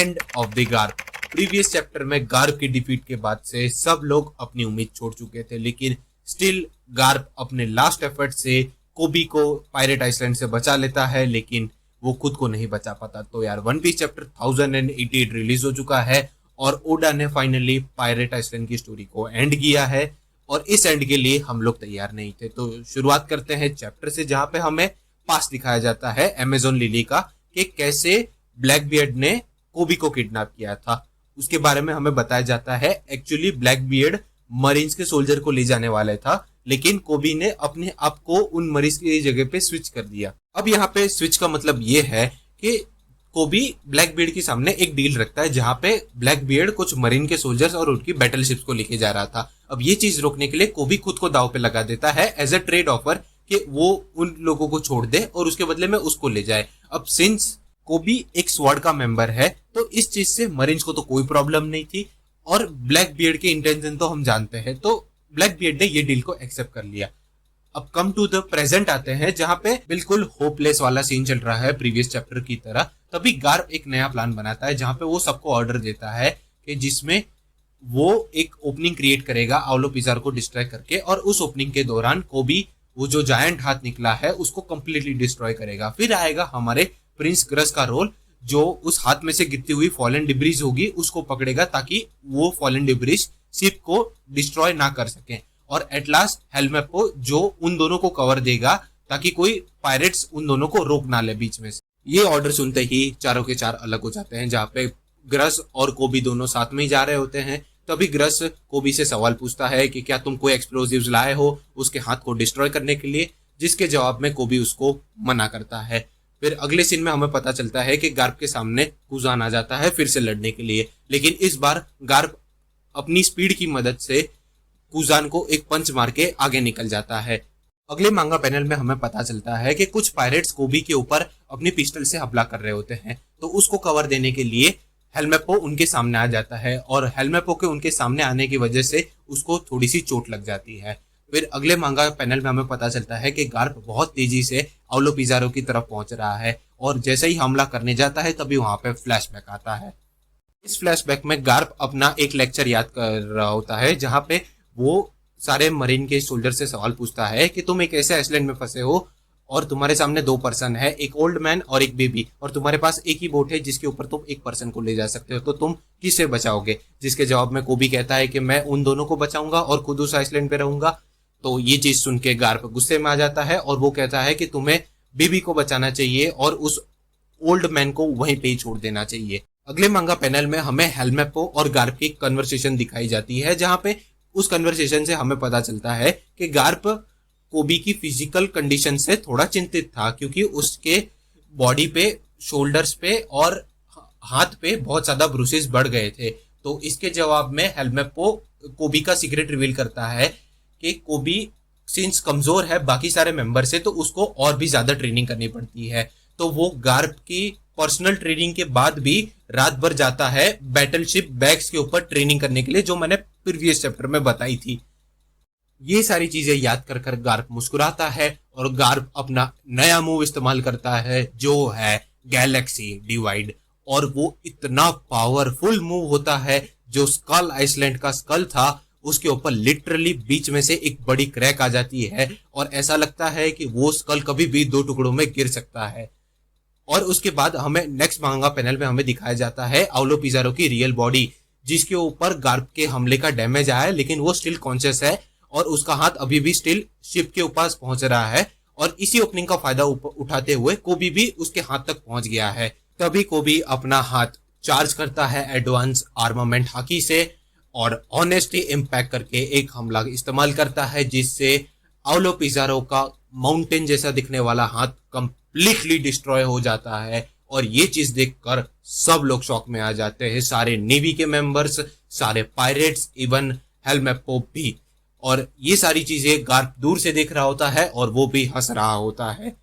End of the Garp. Previous chapter में Garp की defeat के बाद से सब लोग अपनी उम्मीद छोड़ चुके थे, लेकिन स्टिल गार्प अपने लास्ट एफर्ट से कोबी को पायरेट आइसलैंड से बचा लेता है, लेकिन वो खुद को नहीं बचा पाता। तो यार वन पीस चैप्टर 1088 रिलीज हो चुका है और ओडा ने फाइनली पायरेट आइसलैंड की स्टोरी को एंड किया है, और इस एंड के लिए हम लोग तैयार नहीं थे। तो शुरुआत करते हैं चैप्टर से, जहां पे हमें पास दिखाया जाता है अमेजोन लिली का, कि कैसे ब्लैकबियर्ड ने कोबी को किडनैप किया था। उसके बारे में हमें बताया जाता है एक्चुअली ब्लैकबियर्ड मरीन्स के सोल्जर को ले जाने वाला था, लेकिन कोबी ने अपने आप को उन मरीज की जगह पे स्विच कर दिया। अब यहाँ पे स्विच का मतलब ये है कि कोबी ब्लैकबियर्ड के सामने एक डील रखता है, जहां पे ब्लैकबियर्ड कुछ मरीन के सोल्जर्स और उनकी बैटल शिप्स को लेके जा रहा था। अब ये चीज रोकने के लिए कोबी खुद को दाव पे लगा देता है एज अ ट्रेड ऑफर, कि वो उन लोगों को छोड़ दे और उसके बदले में उसको ले जाए। अब सिंस कोबी एक स्वॉर्ड का मेंबर है, तो इस चीज से मरीन्स को तो कोई प्रॉब्लम नहीं थी, और ब्लैकबियर्ड के इंटेंशन तो हम जानते हैं, तो ब्लैकबियर्ड ने ये डील को एक्सेप्ट कर लिया। अब कम टू द प्रेजेंट आते हैं, जहां पे बिल्कुल होपलेस वाला सीन चल रहा है प्रीवियस चैप्टर की तरह। तभी गार्प एक नया प्लान बनाता है, जहां पे वो सबको ऑर्डर देता है कि जिसमें वो एक ओपनिंग क्रिएट करेगा आउलो पिजार को डिस्ट्रॉय करके, और उस ओपनिंग के दौरान कोबी वो जो जायंट हाथ निकला है उसको कंप्लीटली डिस्ट्रॉय करेगा। फिर आएगा हमारे प्रिंस ग्रस का रोल, जो उस हाथ में से गिरती हुई फॉलन डिब्रीज होगी उसको पकड़ेगा, ताकि वो फॉलन डिब्रीज शिप को डिस्ट्रॉय ना कर सके। और एट लास्ट हेलमेपो जो उन दोनों को कवर देगा, ताकि कोई पायरेट्स उन दोनों को रोक ना ले बीच में से। ये ऑर्डर सुनते ही चारों के चार अलग हो जाते हैं, जहाँ पे ग्रस और कोबी दोनों साथ में ही जा रहे होते हैं। तभी ग्रस कोबी से सवाल पूछता है कि क्या तुम कोई एक्सप्लोजिव्स लाए हो उसके हाथ को डिस्ट्रॉय करने के लिए, जिसके जवाब में कोबी उसको मना करता है। फिर अगले सीन में हमें पता चलता है कि गार्प के सामने कुजान आ जाता है फिर से लड़ने के लिए, लेकिन इस बार गार्प अपनी स्पीड की मदद से कुजान को एक पंच मार के आगे निकल जाता है। अगले मांगा पैनल में हमें पता चलता है कि कुछ पायरेट्स कोबी के ऊपर अपनी पिस्टल से हमला कर रहे होते हैं, तो उसको कवर देने के लिए हेलमेपो उनके सामने आ जाता है, और हेलमेपो के उनके सामने आने की वजह से उसको थोड़ी सी चोट लग जाती है। फिर अगले मांगा पैनल में हमें पता चलता है कि गार्प बहुत तेजी से आउलो पिजारो की तरफ पहुंच रहा है, और जैसे ही हमला करने जाता है तभी वहां पे फ्लैशबैक आता है। इस फ्लैशबैक में गार्प अपना एक लेक्चर याद कर रहा होता है, जहां पे वो सारे मरीन के सोल्जर से सवाल पूछता है कि तुम एक ऐसे आइसलैंड में फंसे हो और तुम्हारे सामने दो पर्सन है, एक ओल्ड मैन और एक बेबी, और तुम्हारे पास एक ही बोट है जिसके ऊपर तुम एक पर्सन को ले जा सकते हो, तो तुम किसे बचाओगे? जिसके जवाब में कोबी कहता है कि मैं उन दोनों को बचाऊंगा और खुद उस आइसलैंड पे रहूंगा। तो ये चीज सुन के गार्प गुस्से में आ जाता है, और वो कहता है कि तुम्हें बेबी को बचाना चाहिए और उस ओल्ड मैन को वहीं पे ही छोड़ देना चाहिए। अगले मांगा पैनल में हमें हेलमेपो और गार्प की कन्वर्सेशन दिखाई जाती है, जहां पे उस कन्वर्सेशन से हमें पता चलता है कि गार्प कोबी की फिजिकल कंडीशन से थोड़ा चिंतित था, क्योंकि उसके बॉडी पे, शोल्डर्स पे और हाथ पे बहुत ज्यादा ब्रूसेस बढ़ गए थे। तो इसके जवाब में हेलमेपो कोबी का सीक्रेट रिवील करता है कि कोबी सिंस कमजोर है बाकी सारे मेंबर से, तो उसको और भी ज्यादा ट्रेनिंग करनी पड़ती है। तो वो गार्प की पर्सनल ट्रेनिंग के बाद भी रात भर जाता है बैटलशिप बैग्स के ऊपर ट्रेनिंग करने के लिए, जो मैंने प्रीवियस चैप्टर में बताई थी। ये सारी चीजें याद कर कर गार्प मुस्कुराता है, और गार्प अपना नया मूव इस्तेमाल करता है, जो है गैलेक्सी डिवाइड। और वो इतना पावरफुल मूव होता है, जो स्कल आइसलैंड का स्कल था उसके ऊपर लिटरली बीच में से एक बड़ी क्रैक आ जाती है, और ऐसा लगता है कि वो स्कल कभी भी दो टुकड़ों में गिर सकता है। और उसके बाद हमें नेक्स्ट मांगा पैनल में हमें दिखाया जाता है आउलो पिजारो की रियल बॉडी, जिसके ऊपर गार्प के हमले का डैमेज आया है, लेकिन वो स्टिल कॉन्शियस है और उसका हाथ अभी भी स्टिल शिप के ऊपर पहुंच रहा है। और इसी ओपनिंग का फायदा उठाते हुए कोबी भी उसके हाथ तक पहुंच गया है। तभी कोबी अपना हाथ चार्ज करता है एडवांस आर्मामेंट हाकी से, और ऑनेस्टी इम्पैक्ट करके एक हमला इस्तेमाल करता है, जिससे आउलो पिजारो का माउंटेन जैसा दिखने वाला हाथ कंप्लीटली डिस्ट्रॉय हो जाता है। और ये चीज देखकर सब लोग शॉक में आ जाते हैं, सारे नेवी के मेंबर्स, सारे पायरेट्स, इवन हेलमेपो भी। और ये सारी चीजें गार्प दूर से देख रहा होता है और वो भी हंस रहा होता है।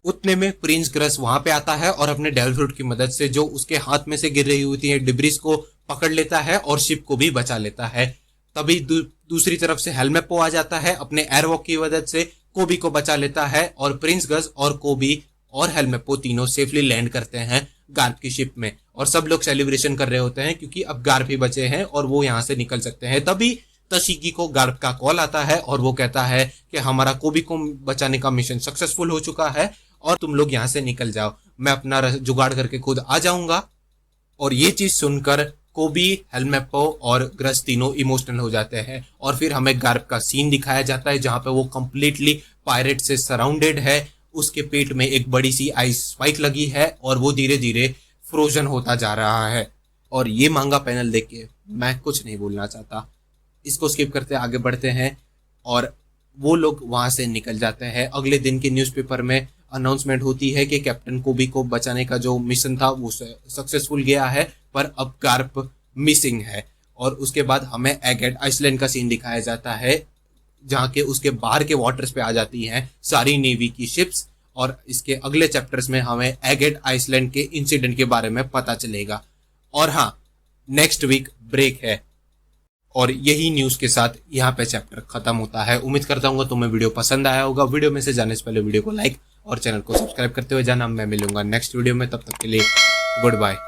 उतने में प्रिंस ग्रस वहां पे आता है और अपने डेविल फ्रूट की मदद से जो उसके हाथ में से गिर रही होती है डिब्रीज को पकड़ लेता है और शिप को भी बचा लेता है। तभी दूसरी तरफ से हेलमेपो आ जाता है, अपने एयरवॉक की मदद से कोबी को बचा लेता है, और प्रिंस गज और कोबी और हेलमेपो तीनों सेफली लैंड करते हैं गार्प की शिप में, और सब लोग सेलिब्रेशन कर रहे होते हैं क्योंकि अब गार्प ही बचे हैं और वो यहाँ से निकल सकते हैं। तभी तशिकी को गार्प का कॉल आता है और वो कहता है कि हमारा कोबी को बचाने का मिशन सक्सेसफुल हो चुका है और तुम लोग यहाँ से निकल जाओ, मैं अपना जुगाड़ करके खुद आ जाऊंगा। और ये चीज सुनकर कोबी, हेलमेप्पो और ग्रस तीनों इमोशनल हो जाते हैं और फिर हमें गार्प का सीन दिखाया जाता है जहां पे वो कंप्लीटली पायरेट से सराउंडेड है। उसके पेट में एक बड़ी सी आइस स्पाइक लगी है और वो धीरे धीरे फ्रोजन होता जा रहा है। और ये मांगा पैनल देख के मैं कुछ नहीं बोलना चाहता, इसको स्किप करते आगे बढ़ते हैं। और वो लोग वहां से निकल जाते हैं। अगले दिन के न्यूज़पेपर में अनाउंसमेंट होती है कि कैप्टन कोबी को बचाने का जो मिशन था वो सक्सेसफुल गया है, पर अब गार्प मिसिंग है। और उसके बाद हमें एगेट आइसलैंड का सीन दिखाया जाता है जहाँ के उसके बाहर के वाटर्स पे आ जाती हैं सारी नेवी की शिप्स। और इसके अगले चैप्टर्स में हमें एगेट आइसलैंड के इंसिडेंट के बारे में पता चलेगा। और हाँ, नेक्स्ट वीक ब्रेक है और यही न्यूज के साथ यहाँ पे चैप्टर खत्म होता है। उम्मीद करता हूँ तुम्हें वीडियो पसंद आया होगा। वीडियो में से जाने से पहले वीडियो को लाइक और चैनल को सब्सक्राइब करते हुए जाना। मैं मिलूंगा नेक्स्ट वीडियो में, तब तक के लिए गुड बाय।